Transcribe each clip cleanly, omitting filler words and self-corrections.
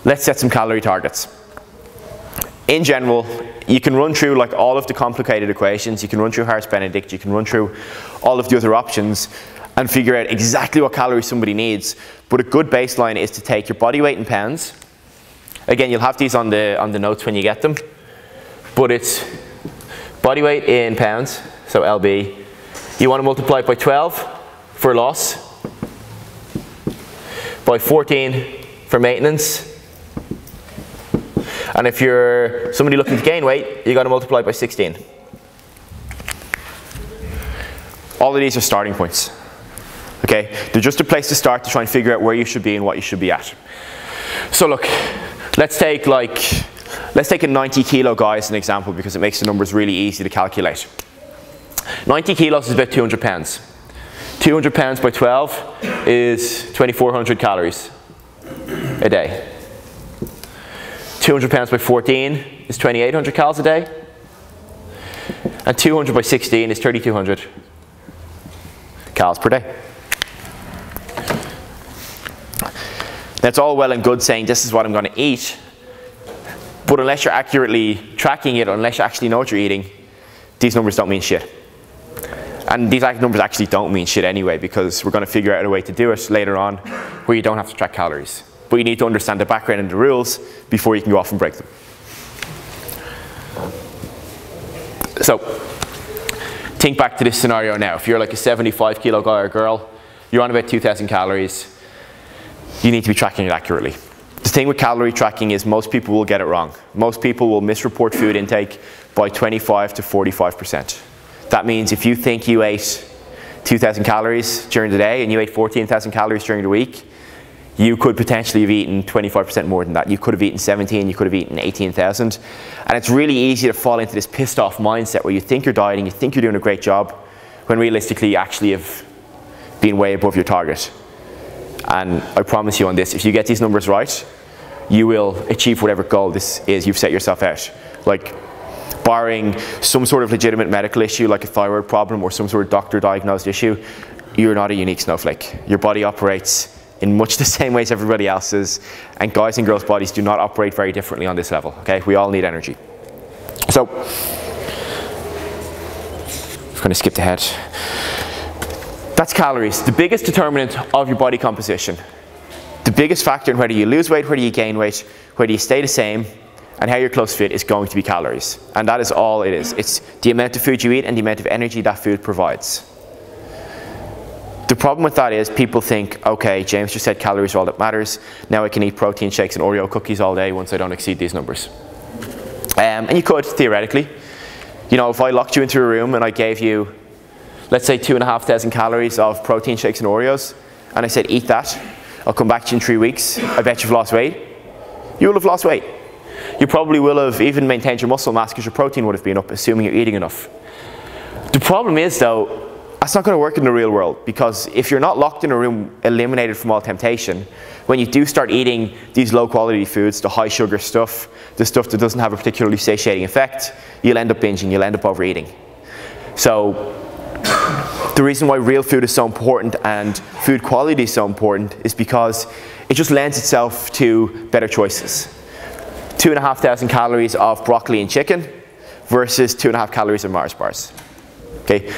let's set some calorie targets. In general, you can run through like all of the complicated equations, you can run through Harris-Benedict, you can run through all of the other options and figure out exactly what calories somebody needs. But a good baseline is to take your body weight in pounds. Again, you'll have these on the notes when you get them. But it's body weight in pounds, so LB. You want to multiply it by 12 for loss, by 14 for maintenance. And if you're somebody looking to gain weight, you got to multiply by 16. All of these are starting points. Okay, they're just a place to start to try and figure out where you should be and what you should be at. So look, let's take a 90 kilo guy as an example because it makes the numbers really easy to calculate. 90 kilos is about 200 pounds. 200 pounds by 12 is 2,400 calories a day. 200 pounds by 14 is 2,800 calories a day. And 200 by 16 is 3,200 calories per day. That's all well and good saying this is what I'm going to eat, but unless you're accurately tracking it, unless you actually know what you're eating, these numbers don't mean shit. And these numbers actually don't mean shit anyway, because we're going to figure out a way to do it later on where you don't have to track calories. But you need to understand the background and the rules before you can go off and break them. So, think back to this scenario now. If you're like a 75 kilo guy or girl, you're on about 2,000 calories. You need to be tracking it accurately. The thing with calorie tracking is most people will get it wrong. Most people will misreport food intake by 25 to 45%. That means if you think you ate 2,000 calories during the day and you ate 14,000 calories during the week, you could potentially have eaten 25% more than that. You could have eaten 17, you could have eaten 18,000. And it's really easy to fall into this pissed off mindset where you think you're dieting, you think you're doing a great job, when realistically you actually have been way above your target. And I promise you on this, if you get these numbers right, you will achieve whatever goal this is you've set yourself out. Like, barring some sort of legitimate medical issue like a thyroid problem or some sort of doctor diagnosed issue, you're not a unique snowflake. Your body operates in much the same ways everybody else's, and guys and girls' bodies do not operate very differently on this level, okay? We all need energy. So, I'm going to skip ahead. That's calories, the biggest determinant of your body composition. The biggest factor in whether you lose weight, whether you gain weight, whether you stay the same, and how your clothes fit is going to be calories. And that is all it is. It's the amount of food you eat and the amount of energy that food provides. The problem with that is people think, okay, James just said calories are all that matters. Now I can eat protein shakes and Oreo cookies all day once I don't exceed these numbers. And you could, theoretically. You know, if I locked you into a room and I gave you, let's say 2,500 calories of protein shakes and Oreos, and I said, eat that, I'll come back to you in 3 weeks, I bet you've lost weight. You will have lost weight. You probably will have even maintained your muscle mass because your protein would have been up, assuming you're eating enough. The problem is though, that's not going to work in the real world, because if you're not locked in a room, eliminated from all temptation, when you do start eating these low quality foods, the high sugar stuff, the stuff that doesn't have a particularly satiating effect, you'll end up binging, you'll end up overeating. So, the reason why real food is so important and food quality is so important is because it just lends itself to better choices. 2,500 calories of broccoli and chicken versus 2.5 calories of Mars bars. Okay,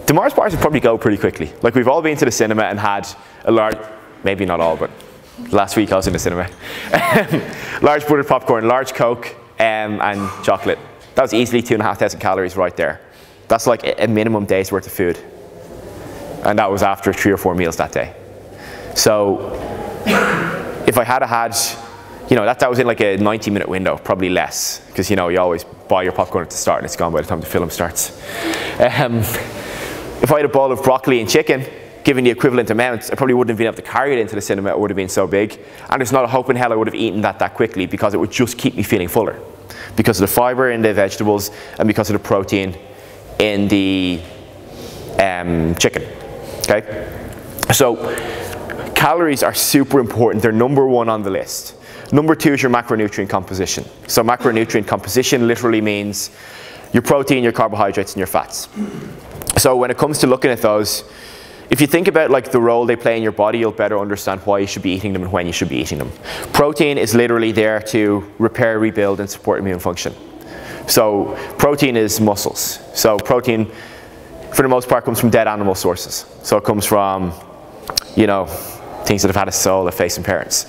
the Mars bars would probably go pretty quickly. Like, we've all been to the cinema and had a large, maybe not all, but last week I was in the cinema. Large buttered popcorn, large Coke, and chocolate. That was easily 2,500 calories right there. That's like a minimum day's worth of food. And that was after 3 or 4 meals that day. So if I had you know, that was in like a 90-minute window, probably less, because you know, you always buy your popcorn at the start and it's gone by the time the film starts. If I had a bowl of broccoli and chicken, given the equivalent amounts, I probably wouldn't have been able to carry it into the cinema, it would have been so big. And there's not a hope in hell I would have eaten that quickly, because it would just keep me feeling fuller. Because of the fiber in the vegetables and because of the protein in the chicken, okay? So calories are super important. They're number 1 on the list. Number 2 is your macronutrient composition. So macronutrient composition literally means your protein, your carbohydrates, and your fats. So when it comes to looking at those, if you think about like the role they play in your body, you'll better understand why you should be eating them and when you should be eating them. Protein is literally there to repair, rebuild, and support immune function. So protein is muscles. So protein, for the most part, comes from dead animal sources. So it comes from, you know, things that have had a soul, a face, and parents.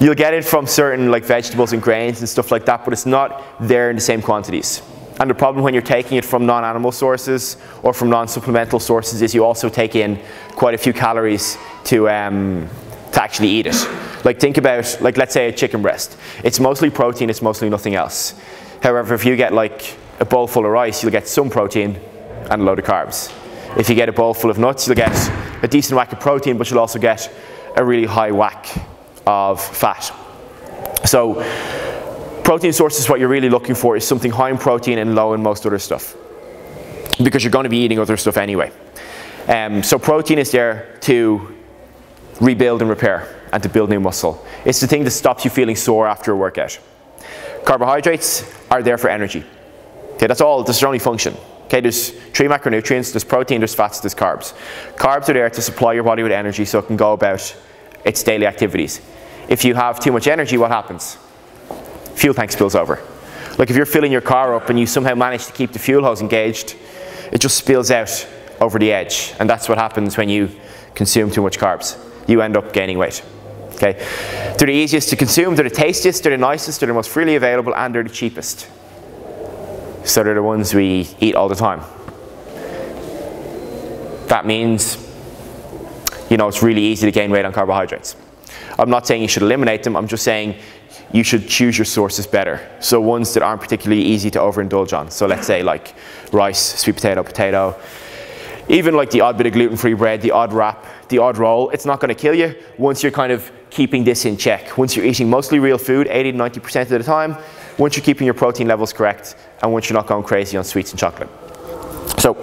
You'll get it from certain like vegetables and grains and stuff like that, but it's not there in the same quantities. And the problem when you're taking it from non-animal sources or from non-supplemental sources is you also take in quite a few calories to actually eat it. Like think about, like let's say a chicken breast. It's mostly protein, it's mostly nothing else. However, if you get like a bowl full of rice, you'll get some protein and a load of carbs. If you get a bowl full of nuts, you'll get a decent whack of protein, but you'll also get a really high whack of fat. So protein sources, what you're really looking for is something high in protein and low in most other stuff, because you're going to be eating other stuff anyway. So protein is there to rebuild and repair and to build new muscle. It's the thing that stops you feeling sore after a workout. Carbohydrates are there for energy. Okay, that's all, that's their only function. Okay, there's 3 macronutrients, there's protein, there's fats, there's carbs. Carbs are there to supply your body with energy so it can go about its daily activities. If you have too much energy, what happens? Fuel tank spills over. Like if you're filling your car up and you somehow manage to keep the fuel hose engaged, it just spills out over the edge. And that's what happens when you consume too much carbs. You end up gaining weight. Okay? They're the easiest to consume, they're the tastiest, they're the nicest, they're the most freely available, and they're the cheapest. So they're the ones we eat all the time. That means, you know, it's really easy to gain weight on carbohydrates. I'm not saying you should eliminate them, I'm just saying you should choose your sources better. So ones that aren't particularly easy to overindulge on. So let's say like rice, sweet potato, potato. Even like the odd bit of gluten-free bread, the odd wrap, the odd roll, it's not going to kill you once you're kind of keeping this in check. Once you're eating mostly real food, 80 to 90% of the time, once you're keeping your protein levels correct, and once you're not going crazy on sweets and chocolate. So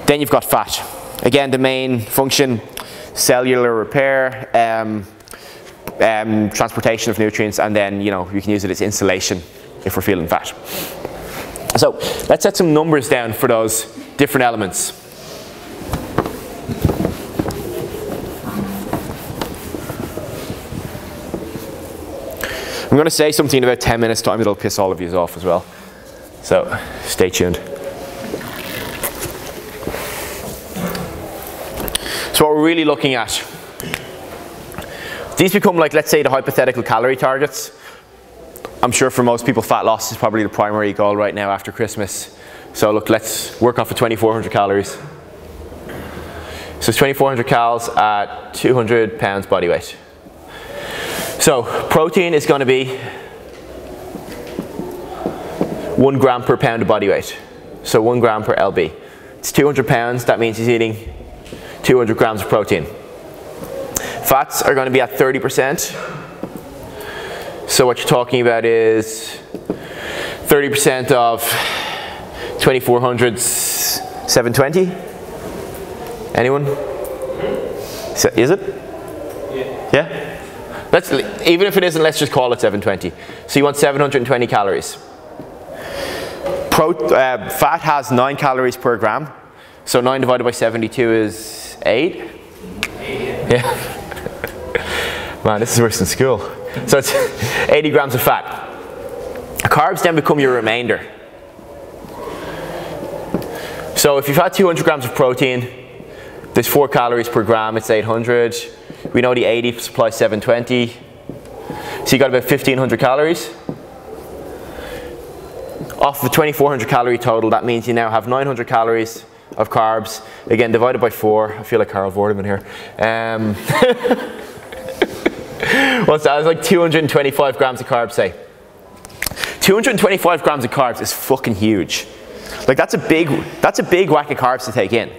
then you've got fat. Again, the main function, cellular repair, transportation of nutrients, and then, you know, you can use it as insulation if we're feeling fat. So let's set some numbers down for those different elements. I'm going to say something in about 10 minutes time that'll piss all of you off as well. So stay tuned. So what we're really looking at, these become like, let's say, the hypothetical calorie targets. I'm sure for most people fat loss is probably the primary goal right now after Christmas. So look, let's work off of 2,400 calories. So it's 2,400 calories at 200 pounds body weight. So protein is going to be 1 gram per pound of body weight. So 1 gram per lb. It's 200 pounds, that means he's eating 200 grams of protein. Fats are going to be at 30%. So what you're talking about is 30% of 2,400's 720. Anyone? So, is it? Yeah? Let's, even if it isn't, let's just call it 720. So you want 720 calories. Fat has 9 calories per gram. So 9 divided by 72 is 8? Yeah. Man, this is worse than school. So it's 80 grams of fat. Carbs then become your remainder. So if you've had 200 grams of protein, there's 4 calories per gram, it's 800. We know the 80 supplies 720. So you got about 1,500 calories. Off the 2,400 calorie total, that means you now have 900 calories of carbs. Again, divided by 4. I feel like Carl Vorderman here. What's that? It's like 225 grams of carbs, say. 225 grams of carbs is fucking huge. Like that's a big whack of carbs to take in.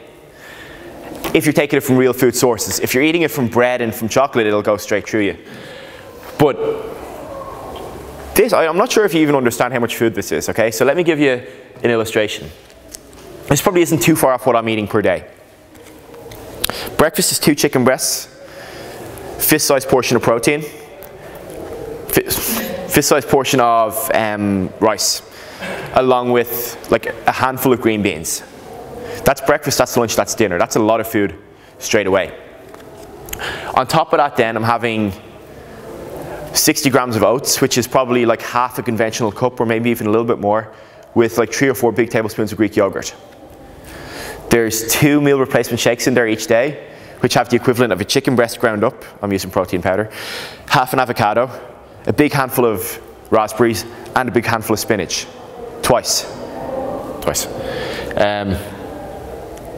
If you're taking it from real food sources. If you're eating it from bread and from chocolate, it'll go straight through you. But this, I'm not sure if you even understand how much food this is, okay? So let me give you an illustration. This probably isn't too far off what I'm eating per day. Breakfast is 2 chicken breasts, fist-sized portion of protein, fist-sized portion of rice, along with like a handful of green beans. That's breakfast, that's lunch, that's dinner. That's a lot of food straight away. On top of that then, I'm having 60 grams of oats, which is probably like half a conventional cup or maybe even a little bit more, with like 3 or 4 big tablespoons of Greek yogurt. There's 2 meal replacement shakes in there each day, which have the equivalent of a chicken breast ground up. I'm using protein powder. Half an avocado, a big handful of raspberries, and a big handful of spinach. Twice.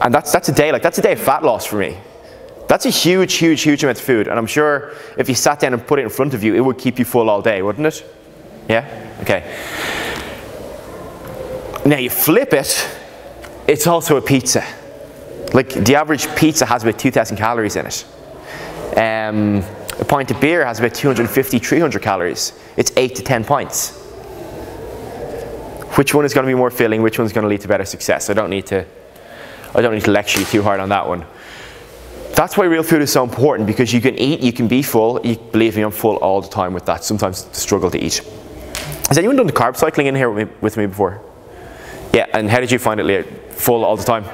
And that's a day. Like, that's a day of fat loss for me. That's a huge amount of food. And I'm sure if you sat down and put it in front of you, it would keep you full all day, wouldn't it? Yeah? Okay. Now you flip it, it's also a pizza. Like, the average pizza has about 2,000 calories in it. A pint of beer has about 250, 300 calories. It's 8 to 10 pints. Which one is going to be more filling? Which one's going to lead to better success? I don't need to lecture you too hard on that one. That's why real food is so important, because you can eat, you can be full. Believe me, I'm full all the time with that. Sometimes it's a struggle to eat. Has anyone done the carb cycling in here with me before? Yeah, and how did you find it, Leah? Full all the time?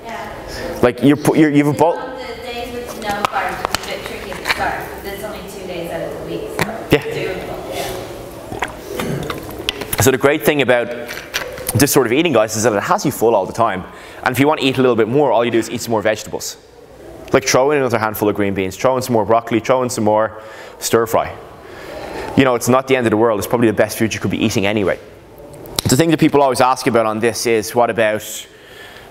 Yeah. Like, you've a bowl. The days with no carbs is a bit tricky at the start, because there's only 2 days out of the week. So yeah. So the great thing about this sort of eating, guys, is that it has you full all the time. And if you want to eat a little bit more, all you do is eat some more vegetables. Like, throw in another handful of green beans, throw in some more broccoli, throw in some more stir fry. You know, it's not the end of the world. It's probably the best food you could be eating anyway. The thing that people always ask about on this is, what about,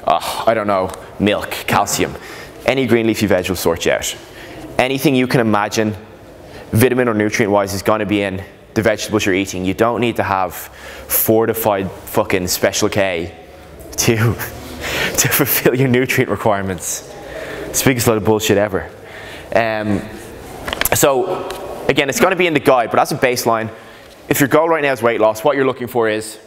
I don't know, milk, calcium? Any green leafy veg will sort you out. Anything you can imagine, vitamin or nutrient-wise, is going to be in the vegetables you're eating. You don't need to have fortified fucking Special K to fulfill your nutrient requirements. It's the biggest load of bullshit ever. So again, it's going to be in the guide, but as a baseline, if your goal right now is weight loss, what you're looking for is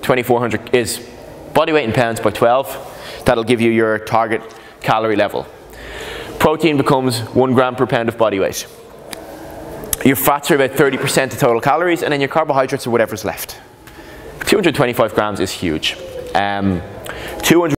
2,400 is body weight in pounds by 12. That'll give you your target calorie level. Protein becomes 1 gram per pound of body weight. Your fats are about 30% of total calories, and then your carbohydrates are whatever's left. 225 grams is huge. 200